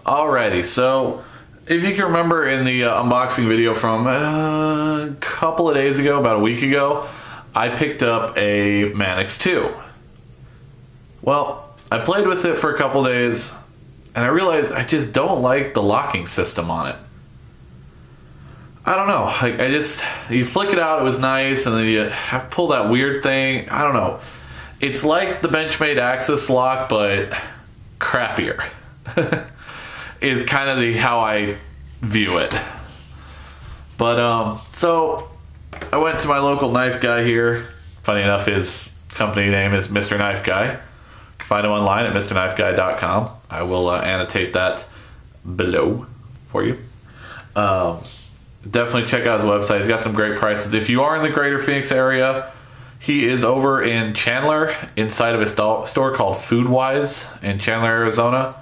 Alrighty, so if you can remember in the unboxing video from a couple of days ago, about a week ago, I picked up a Mantis II. Well, I played with it for a couple days and I realized I just don't like the locking system on it. I don't know, you flick it out, it was nice, and then you have to pull that weird thing. I don't know. It's like the Benchmade Axis lock, but crappier. Is kind of how I view it. But so I went to my local knife guy here. Funny enough, his company name is Mr. Knife Guy. You can find him online at mrknifeguy.com. I will annotate that below for you. Definitely check out his website. He's got some great prices. If you are in the greater Phoenix area, he is over in Chandler inside of a store called Foodwise in Chandler, Arizona.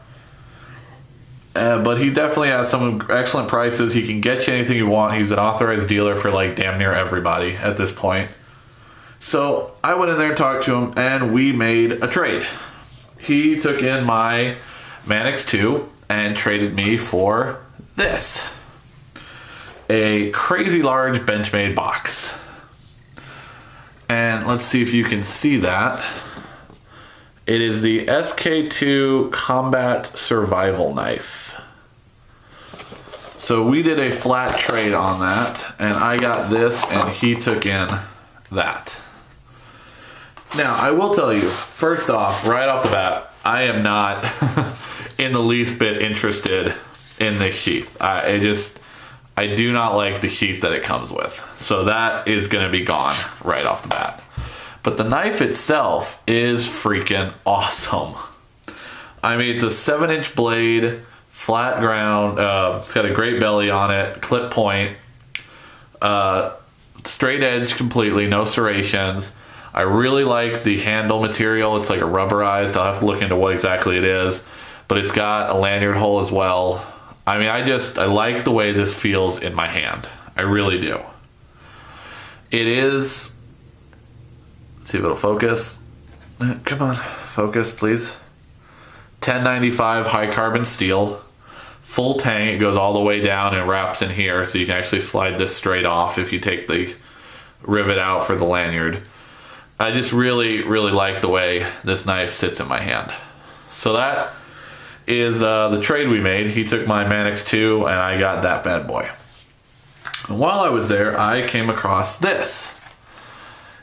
But he definitely has some excellent prices. He can get you anything you want. He's an authorized dealer for like damn near everybody at this point. So I went in there and talked to him and we made a trade. He took in my Mantis II and traded me for this. A crazy large Benchmade box. And let's see if you can see that. It is the SK II Combat Survival Knife. So we did a flat trade on that, and I got this and he took in that. Now, I will tell you, first off, right off the bat, I am not in the least bit interested in the sheath. I do not like the sheath that it comes with. So that is gonna be gone right off the bat. But the knife itself is freaking awesome. I mean, it's a 7-inch blade, flat ground, it's got a great belly on it, clip point, straight edge completely, no serrations. I really like the handle material. It's like a rubberized, I'll have to look into what exactly it is, but it's got a lanyard hole as well. I mean, I like the way this feels in my hand. I really do. It is, let's see if it'll focus. Come on, focus, please. 1095 high carbon steel, full tang. It goes all the way down and wraps in here, so you can actually slide this straight off if you take the rivet out for the lanyard. I just really, really like the way this knife sits in my hand. So that is the trade we made. He took my Mantis II and I got that bad boy. And while I was there, I came across this.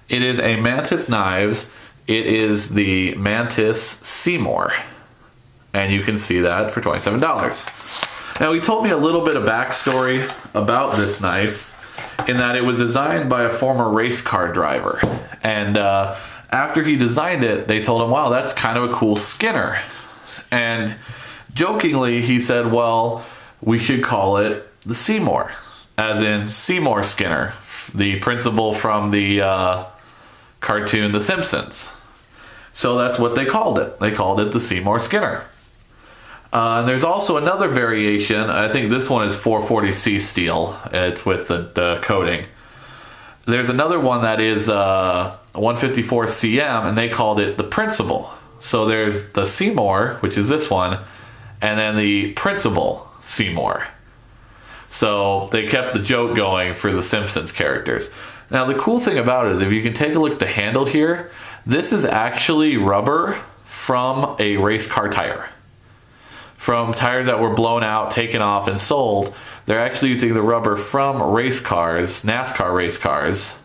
It is a Mantis Knives. It is the Mantis Seymore. And you can see that for $27. Now, he told me a little bit of backstory about this knife in that it was designed by a former race car driver. And after he designed it, they told him, wow, that's kind of a cool Skinner. And jokingly, he said, well, we should call it the Seymore, as in Seymour Skinner, the principal from the cartoon The Simpsons. So that's what they called it. They called it the Seymour Skinner. And there's also another variation. I think this one is 440C steel. It's with the coating. There's another one that is 154 CM, and they called it the Principal. So there's the Seymore, which is this one, and then the Principal Seymore. So they kept the joke going for the Simpsons characters. Now the cool thing about it is if you can take a look at the handle here, this is actually rubber from a race car tire. From tires that were blown out, taken off, and sold, they're actually using the rubber from race cars, NASCAR race cars,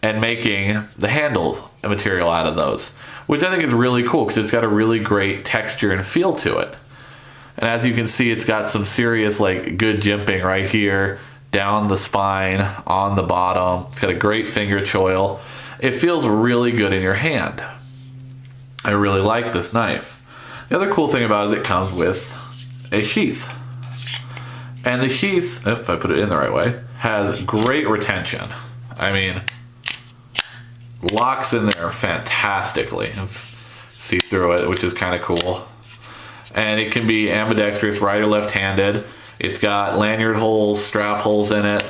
and making the handle material out of those, which I think is really cool because it's got a really great texture and feel to it. And as you can see, it's got some serious like good jimping right here, down the spine, on the bottom. It's got a great finger choil. It feels really good in your hand. I really like this knife. The other cool thing about it is it comes with a sheath. And the sheath, if I put it in the right way, has great retention. I mean, locks in there fantastically. Let's see through it, which is kind of cool. And it can be ambidextrous, right or left-handed. It's got lanyard holes, strap holes in it,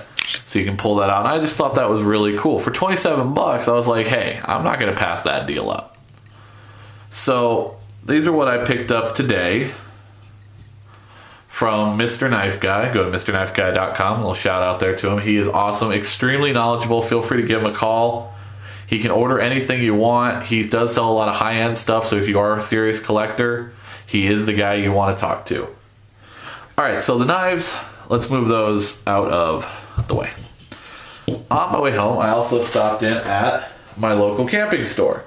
so you can pull that out. And I just thought that was really cool. For 27 bucks, I was like, hey, I'm not gonna pass that deal up. So these are what I picked up today. from Mr. Knife Guy. Go to mrknifeguy.com. A little shout out there to him. He is awesome, extremely knowledgeable. Feel free to give him a call. He can order anything you want. He does sell a lot of high-end stuff, so if you are a serious collector, he is the guy you want to talk to. All right, so the knives, let's move those out of the way. On my way home, I also stopped in at my local camping store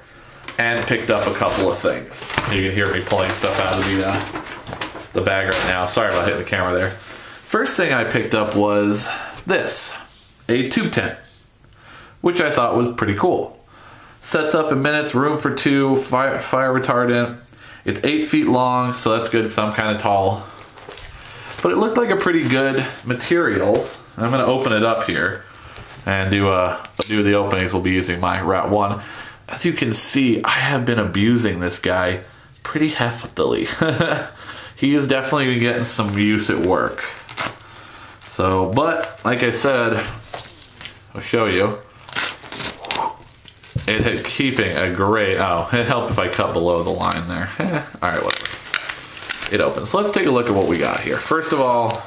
and picked up a couple of things. You can hear me pulling stuff out of the bag right now. Sorry about hitting the camera there. First thing I picked up was this, a tube tent, which I thought was pretty cool. Sets up in minutes, room for two, fire retardant. It's 8 feet long, so that's good because I'm kind of tall. But it looked like a pretty good material. I'm gonna open it up here and do the openings. We'll be using my Rat 1. As you can see, I have been abusing this guy pretty heftily. He is definitely been getting some use at work. So, but like I said, I'll show you. It is keeping a great, oh, it helped if I cut below the line there. All right, whatever. It opens. So let's take a look at what we got here. First of all,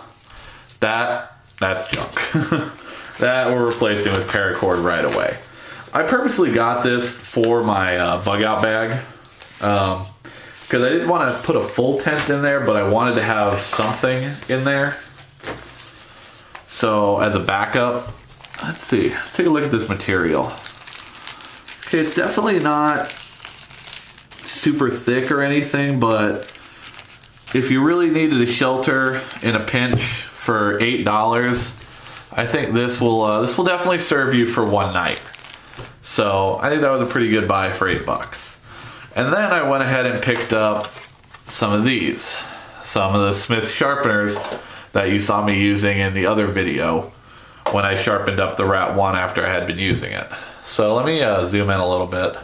that's junk. That we're replacing with paracord right away. I purposely got this for my bug out bag because I didn't want to put a full tent in there, but I wanted to have something in there. So as a backup, let's see. Let's take a look at this material. Okay, it's definitely not super thick or anything, but if you really needed a shelter in a pinch for $8, I think this will definitely serve you for one night. So I think that was a pretty good buy for $8. And then I went ahead and picked up some of these, some of the Smith sharpeners that you saw me using in the other video when I sharpened up the Rat 1 after I had been using it. So let me zoom in a little bit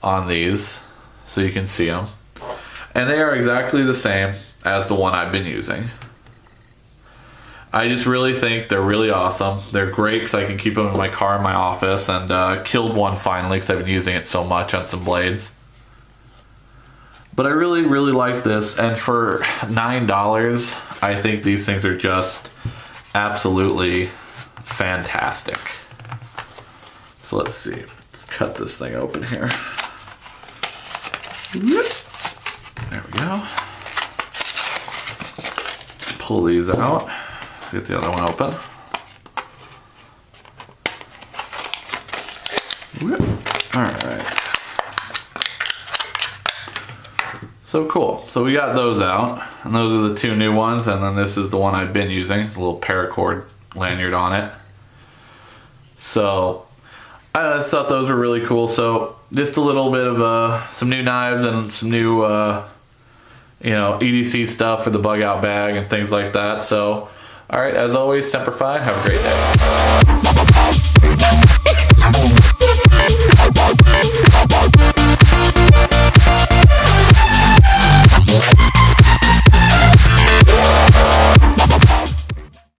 on these so you can see them. And they are exactly the same as the one I've been using. I just really think they're really awesome. They're great because I can keep them in my car in my office, and killed one finally because I've been using it so much on some blades. But I really, really like this, and for $9, I think these things are just absolutely fantastic. So let's see. Let's cut this thing open here. There we go. Pull these out. Get the other one open. All right. So cool. So we got those out, and those are the two new ones, and then this is the one I've been using, a little paracord lanyard on it. So I thought those were really cool. So just a little bit of some new knives and some new EDC stuff for the bug out bag and things like that. So all right, as always, Semper Fi, have a great day.